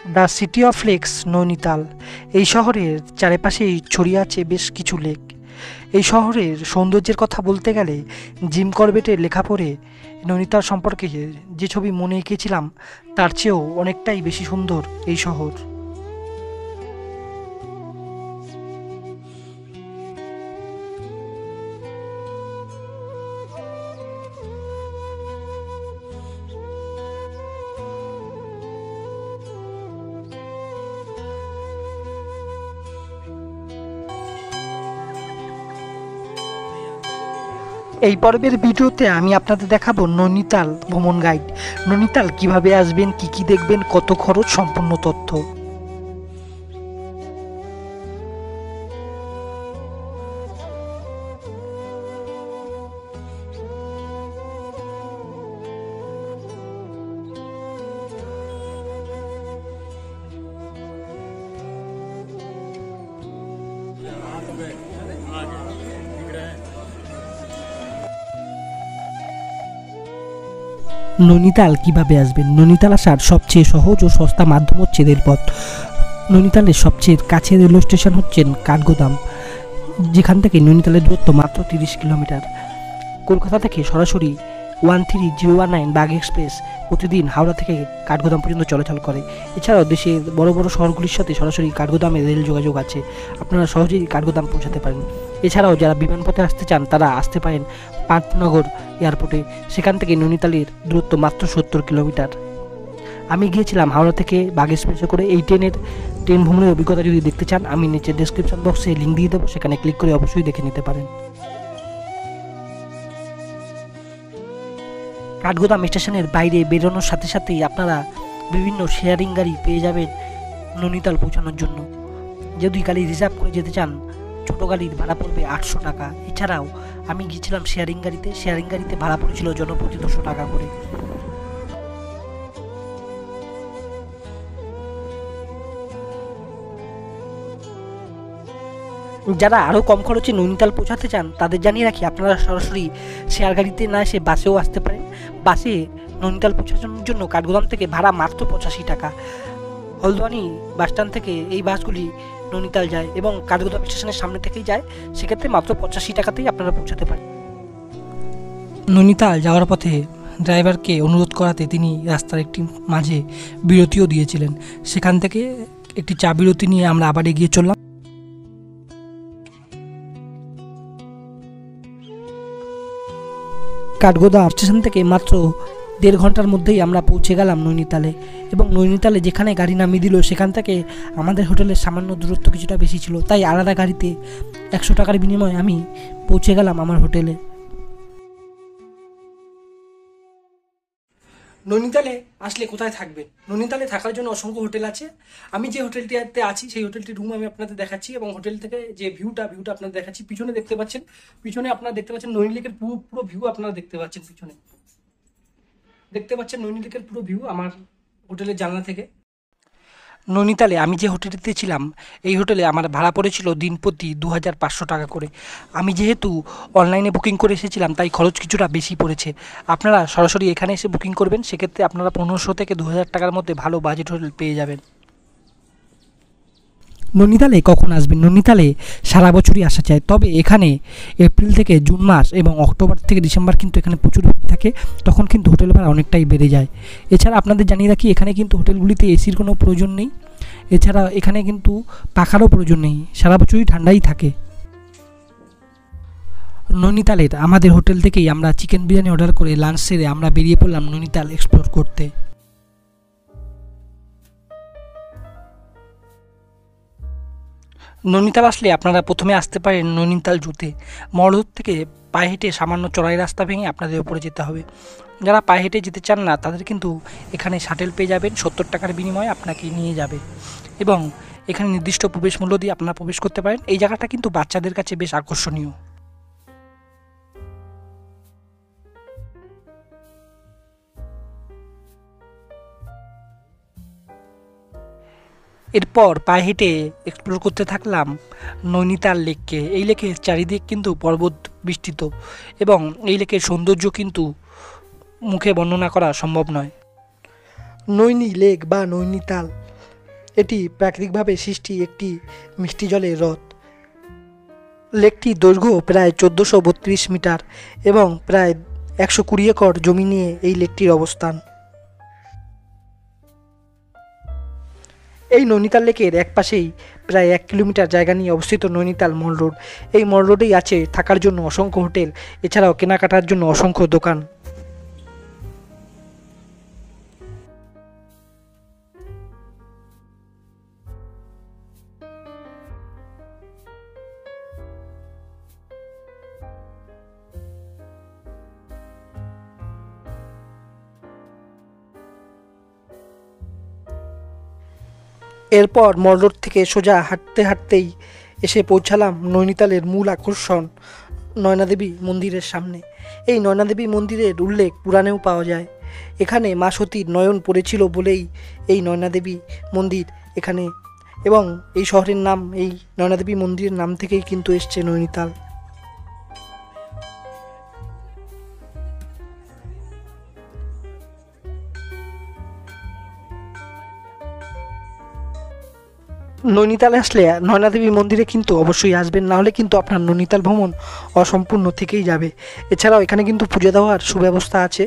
The city of lakes Nainital. এই শহরের চারিপাশেই ছড়িয়ে আছে বেশ কিছু লেক। এই শহরের সৌন্দর্যের কথা বলতে গেলে জিম করবেটের লেখা পড়ে নৈনিতাল সম্পর্কে যে ছবি মনে এঁকেছিলাম তার চেয়েও অনেকটাই বেশি সুন্দর এই শহর। এই পর্বের ভিডিওতে আমি আপনাদের দেখাবো নৈনিতাল ভ্রমণ গাইড। নৈনিতাল কিভাবে আসবেন, কি কি দেখবেন, কত খরচ, সম্পূর্ণ তথ্য। নৈনিতাল কিভাবে আসবেন? নৈনিতাল আসার সবচেয়ে সহজ ও সস্তা মাধ্যম হচ্ছে রেলপথ। নৈনিতালের সবচেয়ে কাছের রেলওয়ে স্টেশন হচ্ছেন কাঠগোদাম, যেখান থেকে নৈনিতালের দূরত্ব মাত্র 30 কিলোমিটার। কলকাতা থেকে সরাসরি 13019 বাগ এক্সপ্রেস প্রতিদিন হাওড়া থেকে কাঠগোদাম পর্যন্ত চলাচল করে। এছাড়াও দেশের বড় বড় শহরগুলির সাথে সরাসরি কাঠগোদামে রেল যোগাযোগ আছে, আপনারা সহজেই কাঠগোদাম পৌঁছাতে পারেন। এছাড়াও যারা বিমানপথে আসতে চান তারা আসতে পারেন পান্তনগর এয়ারপোর্টে, সেখান থেকে নৈনিতালের দূরত্ব মাত্র 70 কিলোমিটার। আমি গিয়েছিলাম হাওড়া থেকে বাগ এক্সপ্রেসে করে। এই ট্রেন ভ্রমণের অভিজ্ঞতা যদি দেখতে চান আমি নিচে ডেসক্রিপশন বক্সে লিঙ্ক দিয়ে দেবো, সেখানে ক্লিক করে অবশ্যই দেখে নিতে পারেন। কাঠগোদাম স্টেশনের বাইরে বেরোনোর সাথে সাথেই আপনারা বিভিন্ন শেয়ারিং গাড়ি পেয়ে যাবেন নৈনিতাল পৌঁছানোর জন্য। যদি গাড়ি রিজার্ভ করে যেতে চান ছোটো গাড়ির ভাড়া পড়বে 800 টাকা। এছাড়াও আমি গিয়েছিলাম শেয়ারিং গাড়িতে ভাড়া পড়েছিল জনপ্রতি 200 টাকা করে। যারা আরও কম খরচে নৈনিতাল পৌঁছাতে চান তাদের জানিয়ে রাখি, আপনারা সরাসরি শেয়ার গাড়িতে না এসে বাসেও আসতে পারেন। বাসে নৈনিতাল পৌঁছানোর জন্য কাঠগোদাম থেকে ভাড়া মাত্র 85 টাকা। হলদোয়ানি বাসস্ট্যান্ড থেকে এই বাসগুলি নৈনিতাল যায় এবং কাঠগোদাম স্টেশনের সামনে থেকেই যায়, সেক্ষেত্রে মাত্র 85 টাকাতেই আপনারা পৌঁছাতে পারেন। নৈনিতাল যাওয়ার পথে ড্রাইভারকে অনুরোধ করাতে তিনি রাস্তার একটি মাঝে বিরতিও দিয়েছিলেন। সেখান থেকে একটি চা বিরতি নিয়ে আমরা আবার এগিয়ে চললাম। কাঠগোদাম স্টেশন থেকে মাত্র 1.5 ঘন্টার মধ্যেই আমরা পৌঁছে গেলাম নৈনিতালে। এবং নৈনিতালে যেখানে গাড়ি নামিয়ে দিল সেখান থেকে আমাদের হোটেলের সামান্য দূরত্ব কিছুটা বেশি ছিল, তাই আলাদা গাড়িতে 100 টাকার বিনিময়ে আমি পৌঁছে গেলাম আমার হোটেলে। নৈনিতালে আসলে কোথায় থাকবেন? নৈনিতালে থাকার জন্য অসংখ্য হোটেল আছে। আমি যে হোটেলটিতে আছি সেই হোটেলটির রুম আমি আপনাদের দেখাচ্ছি এবং হোটেল থেকে যে ভিউটা আপনাদের দেখাচ্ছি। পিছনে আপনারা দেখতে পাচ্ছেন নৈনি লেকের পুরো ভিউ আপনারা দেখতে পাচ্ছেন। পিছনে দেখতে পাচ্ছেন নৈনি লেকের পুরো ভিউ আমার হোটেলের জানলা থেকে। নৈনিতালে আমি যে হোটেলটিতে ছিলাম এই হোটেলে আমার ভাড়া পড়েছিল দিন প্রতি 2500 টাকা করে। আমি যেহেতু অনলাইনে বুকিং করে এসেছিলাম তাই খরচ কিছুটা বেশি পড়েছে। আপনারা সরাসরি এখানে এসে বুকিং করবেন, সেক্ষেত্রে আপনারা 1500 থেকে 2000 টাকার মধ্যে ভালো বাজেট হোটেল পেয়ে যাবেন। নৈনিতালে কখন আসবেন? নৈনিতালে সারা বছরই আসা যায়, তবে এখানে এপ্রিল থেকে জুন মাস এবং অক্টোবর থেকে ডিসেম্বর কিন্তু এখানে প্রচুর ভিড় থাকে, তখন কিন্তু হোটেল ভাড়া অনেকটাই বেড়ে যায়। এছাড়া আপনাদের জানিয়ে রাখি এখানে কিন্তু হোটেলগুলিতে এসির কোনো প্রয়োজন নেই। এছাড়া এখানে কিন্তু পাখারও প্রয়োজন নেই, সারা বছরই ঠান্ডাই থাকে। নৈনিতালের আমাদের হোটেল থেকেই আমরা চিকেন বিরিয়ানি অর্ডার করে লাঞ্চ সেরে আমরা বেরিয়ে পড়লাম নৈনিতাল এক্সপ্লোর করতে। নৈনিতাল আসলে আপনারা প্রথমে আসতে পারেন নৈনিতাল জুতে। মরহুত থেকে পায়ে হেঁটে সামান্য চড়াই রাস্তা ভেঙে আপনাদের উপরে যেতে হবে। যারা পায়ে হেঁটে যেতে চান না তাদের কিন্তু এখানে শাটেল পেয়ে যাবেন, 70 টাকার বিনিময়ে আপনাকে নিয়ে যাবে এবং এখানে নির্দিষ্ট প্রবেশ মূল্য দিয়ে আপনারা প্রবেশ করতে পারেন। এই জায়গাটা কিন্তু বাচ্চাদের কাছে বেশ আকর্ষণীয়। এরপর পায়ে হেঁটে এক্সপ্লোর করতে থাকলাম নৈনিতাল লেককে। এই লেকের চারিদিক কিন্তু পর্বত বিস্তৃত এবং এই লেকের সৌন্দর্য কিন্তু মুখে বর্ণনা করা সম্ভব নয়। নৈনি লেক বা নৈনিতাল এটি প্রাকৃতিকভাবে সৃষ্টি একটি মিষ্টি জলের হ্রদ। লেকটির দৈর্ঘ্য প্রায় 1432 মিটার এবং প্রায় 120 একর জমি নিয়ে এই লেকটির অবস্থান। এই নৈনিতাল লেকের এক পাশেই প্রায় 1 কিলোমিটার জায়গা নিয়ে অবস্থিত নৈনিতাল মল রোড। এই মল রোডেই আছে থাকার জন্য অসংখ্য হোটেল, এছাড়াও কেনাকাটার জন্য অসংখ্য দোকান। এরপর মল রোড থেকে সোজা হাঁটতে হাঁটতেই এসে পৌঁছালাম নৈনিতালের মূল আকর্ষণ নয়নাদেবী মন্দিরের সামনে। এই নয়নাদেবী মন্দিরের উল্লেখ পুরাণেও পাওয়া যায়। এখানে মা সতীর নয়ন পড়েছিল বলেই এই নয়নাদেবী মন্দির এখানে, এবং এই শহরের নাম এই নয়নাদেবী মন্দিরের নাম থেকেই কিন্তু এসছে নৈনিতাল। নৈনিতালে আসলে নয়নাদেবী মন্দিরে কিন্তু অবশ্যই আসবেন, নাহলে কিন্তু আপনার নৈনিতাল ভ্রমণ অসম্পূর্ণ থেকেই যাবে। এছাড়াও এখানে কিন্তু পুজো দেওয়ার সুব্যবস্থা আছে।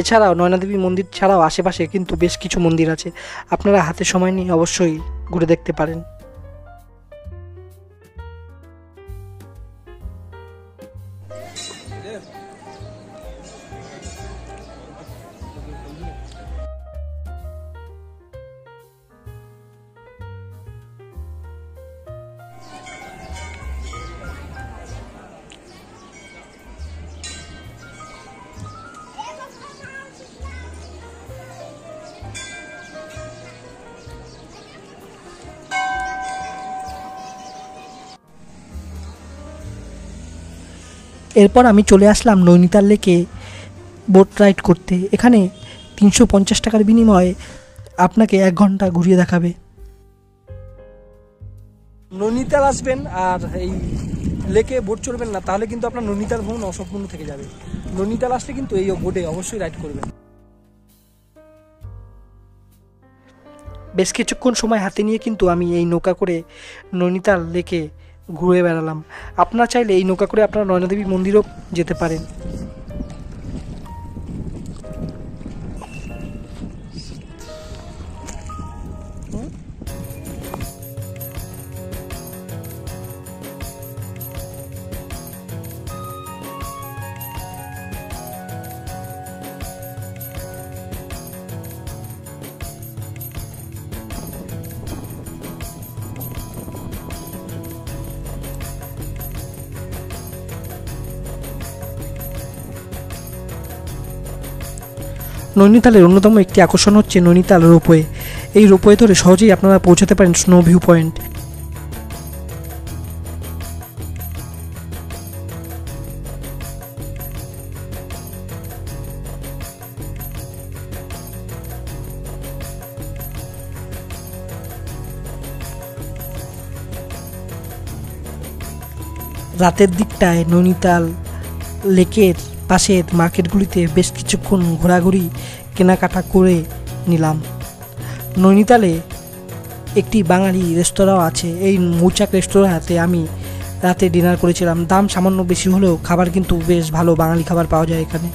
এছাড়াও নয়নাদেবী মন্দির ছাড়াও আশেপাশে কিন্তু বেশ কিছু মন্দির আছে, আপনারা হাতে সময় নিয়ে অবশ্যই ঘুরে দেখতে পারেন। এরপর আমি চলে আসলাম নৈনিতাল লেকে বোট রাইড করতে। এখানে 350 টাকার বিনিময়ে আপনাকে 1 ঘন্টা ঘুরিয়ে দেখাবে। নৈনিতাল আসবেন আর এই লেকে বোট চড়বেন না, তাহলে কিন্তু আপনার নৈনিতাল ভ্রমণ অসম্পূর্ণ থেকে যাবে। নৈনিতাল আসলে কিন্তু এই বোটে অবশ্যই রাইড করবেন। বেশ কিছুক্ষণ সময় হাতে নিয়ে কিন্তু আমি এই নৌকা করে নৈনিতাল লেকে ঘুরে বেড়ালাম। আপনারা চাইলে এই নৌকা করে আপনারা নয়নাদেবী মন্দিরও যেতে পারেন। নৈনিতালের অন্যতম একটি আকর্ষণ হচ্ছে নৈনিতাল রোপওয়ে। এই রোপওয়ে ধরে সহজেই আপনারা পৌঁছাতে পারেন স্নো ভিউ পয়েন্ট। রাতের দিকটায় নৈনিতাল লেকের পাশের মার্কেটগুলিতে বেশ কিছুক্ষণ ঘোরাঘুরি কেনাকাটা করে নিলাম। নৈনিতালে একটি বাঙালি রেস্তোরাঁও আছে। এই মৌচাক রেস্তোরাঁতে আমি রাতে ডিনার করেছিলাম। দাম সামান্য বেশি হলেও খাবার কিন্তু বেশ ভালো বাঙালি খাবার পাওয়া যায় এখানে।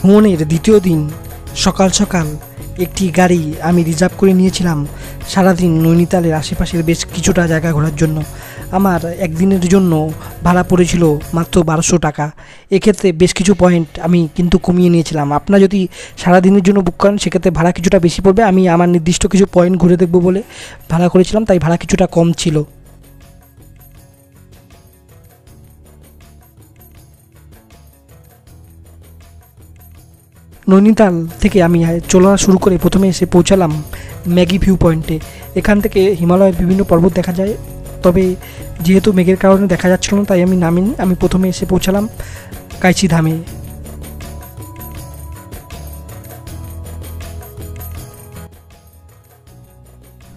ভ্রমণের দ্বিতীয় দিন সকাল সকাল একটি গাড়ি আমি রিজার্ভ করে নিয়েছিলাম সারাদিন নৈনিতালের আশেপাশের বেশ কিছুটা জায়গা ঘোরার জন্য। আমার একদিনের জন্য ভাড়া পড়েছিল মাত্র 1200 টাকা। এক্ষেত্রে বেশ কিছু পয়েন্ট আমি কিন্তু কমিয়ে নিয়েছিলাম। আপনারা যদি সারাদিনের জন্য বুক করেন সেক্ষেত্রে ভাড়া কিছুটা বেশি পড়বে। আমি আমার নির্দিষ্ট কিছু পয়েন্ট ঘুরে দেখব বলে ভাড়া করেছিলাম, তাই ভাড়া কিছুটা কম ছিল। নৈনিতাল থেকে আমি চলা শুরু করে প্রথমে এসে পৌঁছালাম ম্যাগি ভিউ পয়েন্টে। এখান থেকে হিমালয়ের বিভিন্ন পর্বত দেখা যায়, তবে যেহেতু মেঘের কারণে দেখা যাচ্ছিল না তাই আমি নামিনি। আমি প্রথমে এসে পৌঁছালাম কাইচি ধামে।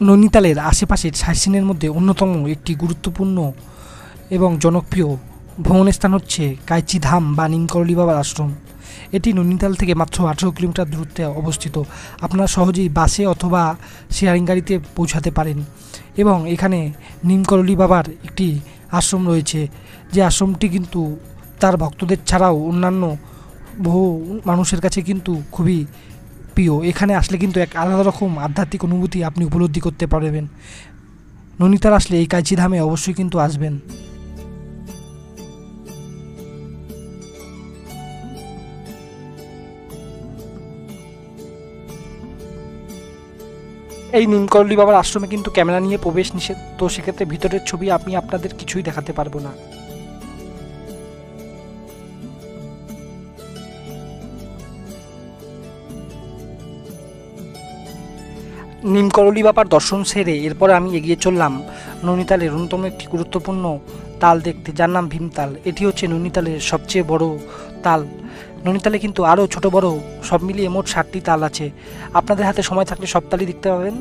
নৈনিতালের আশেপাশের সাইটসিনের মধ্যে অন্যতম একটি গুরুত্বপূর্ণ এবং জনপ্রিয় ভ্রমণের স্থান হচ্ছে কাইচি ধাম বা নিমকরলি বাবার আশ্রম। এটি নৈনিতাল থেকে মাত্র 18 কিলোমিটার দূরত্বে অবস্থিত। আপনারা সহজেই বাসে অথবা শেয়ারিং গাড়িতে পৌঁছাতে পারেন। এবং এখানে নিমকরলি বাবার একটি আশ্রম রয়েছে, যে আশ্রমটি কিন্তু তার ভক্তদের ছাড়াও অন্যান্য বহু মানুষের কাছে কিন্তু খুবই প্রিয়। এখানে আসলে কিন্তু এক আলাদা রকম আধ্যাত্মিক অনুভূতি আপনি উপলব্ধি করতে পারবেন। নৈনিতাল আসলে এই কাইচি ধামে অবশ্যই কিন্তু আসবেন। এই নিমকরলি বাবার আশ্রমে কিন্তু ক্যামেরা নিয়ে প্রবেশ নিষেধ, তো সেক্ষেত্রে ভিতরের ছবি আমি আপনাদের কিছুই দেখাতে পারবো না। নিমকরলি বাবার দর্শন সেরে এরপরে আমি এগিয়ে চললাম নৈনিতালের অন্যতম একটি গুরুত্বপূর্ণ তাল দেখতে, যার নাম ভীমতাল। এটি হচ্ছে নৈনিতালের সবচেয়ে বড় তাল। নৈনিতালে কিন্তু আরও ছোট বড় সব মিলিয়ে মোট 7টি তাল আছে। আপনাদের হাতে সময় থাকলে সব তালই দেখতে পাবেন।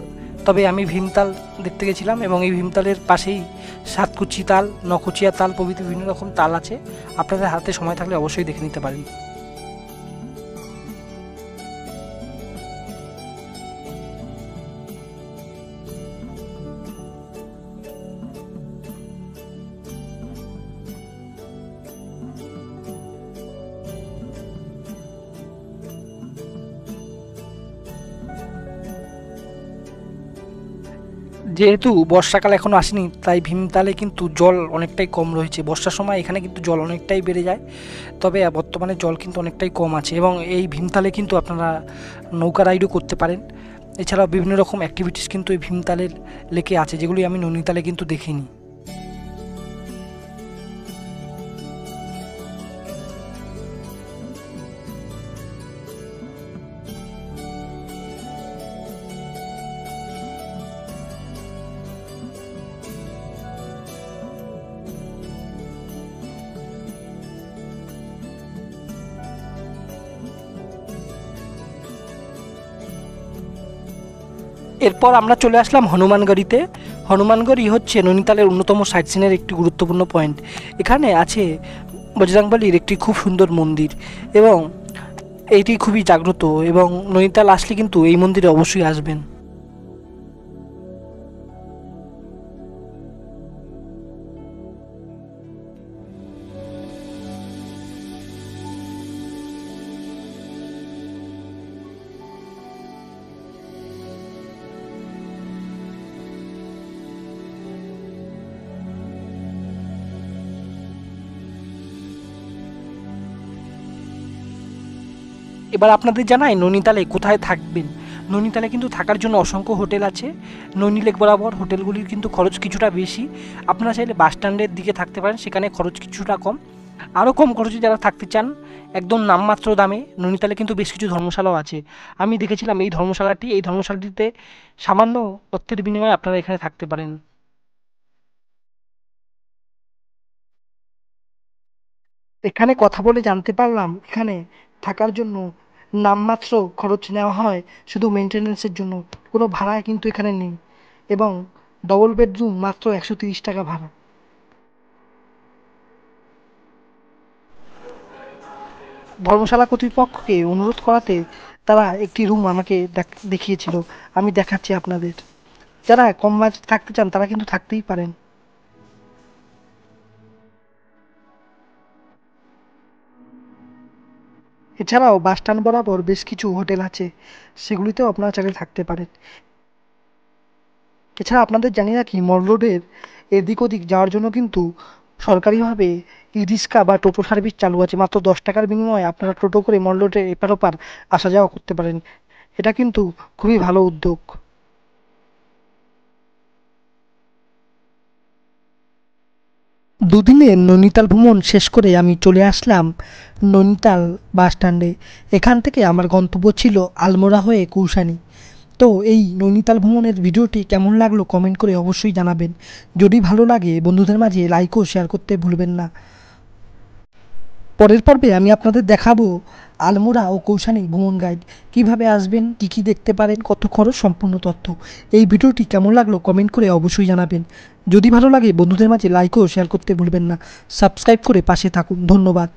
তবে আমি ভীমতাল দেখতে গেছিলাম এবং এই ভীমতালের পাশেই সাতকুচি তাল, নকুচিয়া তাল প্রভৃতি বিভিন্ন রকম তাল আছে। আপনাদের হাতে সময় থাকলে অবশ্যই দেখে নিতে পারেন। যেহেতু বর্ষাকাল এখনও আসেনি, তাই ভীমতালে কিন্তু জল অনেকটাই কম রয়েছে। বর্ষার সময় এখানে কিন্তু জল অনেকটাই বেড়ে যায়, তবে বর্তমানে জল কিন্তু অনেকটাই কম আছে। এবং এই ভীমতালে কিন্তু আপনারা নৌকা রাইডও করতে পারেন। এছাড়াও বিভিন্ন রকম অ্যাক্টিভিটিস কিন্তু এই ভীমতালের লেকে আছে, যেগুলি আমি নৈনিতালে কিন্তু দেখিনি। এরপর আমরা চলে আসলাম হনুমানগড়িতে। হনুমানগড়ি হচ্ছে নৈনিতালের অন্যতম সাইট সিনের একটি গুরুত্বপূর্ণ পয়েন্ট। এখানে আছে বজরংবলীর একটি খুব সুন্দর মন্দির এবং এইটি খুবই জাগ্রত, এবং নৈনিতাল আসলে কিন্তু এই মন্দিরে অবশ্যই আসবেন। এবার আপনাদের জানাই নৈনিতালে কোথায় থাকবেন। নৈনিতালে কিন্তু থাকার জন্য অসংখ্য হোটেল আছে। নৈনি লেক বরাবর হোটেলগুলির কিন্তু খরচ কিছুটা বেশি। আপনারা চাইলে বাস স্ট্যান্ডের দিকে থাকতে পারেন, সেখানে খরচ কিছুটা কম। আরও কম খরচে যারা থাকতে চান একদম নামমাত্র দামে, নৈনিতালে কিন্তু বেশ কিছু ধর্মশালাও আছে। আমি দেখেছিলাম এই ধর্মশালাটিতে সামান্য অর্থের বিনিময়ে আপনারা এখানে থাকতে পারেন। এখানে কথা বলে জানতে পারলাম এখানে থাকার জন্য নামমাত্র খরচ নেওয়া হয়, শুধু মেনটেন্যান্সের জন্য। কোনো ভাড়া কিন্তু এখানে নেই, এবং ডবল বেডরুম মাত্র 130 টাকা ভাড়া। ধর্মশালা কর্তৃপক্ষকে অনুরোধ করাতে তারা একটি রুম আমাকে দেখিয়েছিল। আমি দেখাচ্ছি আপনাদের। যারা কম বাজেটে থাকতে চান তারা কিন্তু থাকতেই পারেন। এছাড়াও বাস স্ট্যান্ড বরাবর বেশ কিছু হোটেল আছে, সেগুলিতেও আপনারা চাইলে থাকতে পারেন। এছাড়া আপনাদের জানি রাখি, মল রোডের এদিক ওদিক যাওয়ার জন্য কিন্তু সরকারিভাবে ই রিক্সা বা টোটো সার্ভিস চালু আছে। মাত্র 10 টাকার বিনিময়ে আপনারা টোটো করে মল রোডের এপার ওপার আসা যাওয়া করতে পারেন। এটা কিন্তু খুবই ভালো উদ্যোগ। দুদিনের নৈনিতাল ভ্রমণ শেষ করে আমি চলে আসলাম নৈনিতাল বাস স্ট্যান্ডে। এখান থেকে আমার গন্তব্য ছিল আলমোড়া হয়ে কৌসানি। তো এই নৈনিতাল ভ্রমণের ভিডিওটি কেমন লাগলো কমেন্ট করে অবশ্যই জানাবেন। যদি ভালো লাগে বন্ধুদের মাঝে লাইক ও শেয়ার করতে ভুলবেন না। পরের পর্বে আমি আপনাদের দেখাবো আলমোড়া ও কৌসানি ভ্রমণ গাইড। কীভাবে আসবেন, কী কী দেখতে পারেন, কত খরচ, সম্পূর্ণ তথ্য। এই ভিডিওটি কেমন লাগলো কমেন্ট করে অবশ্যই জানাবেন। যদি ভালো লাগে বন্ধুদের মাঝে লাইক ও শেয়ার করতে ভুলবেন না। সাবস্ক্রাইব করে পাশে থাকুন। ধন্যবাদ।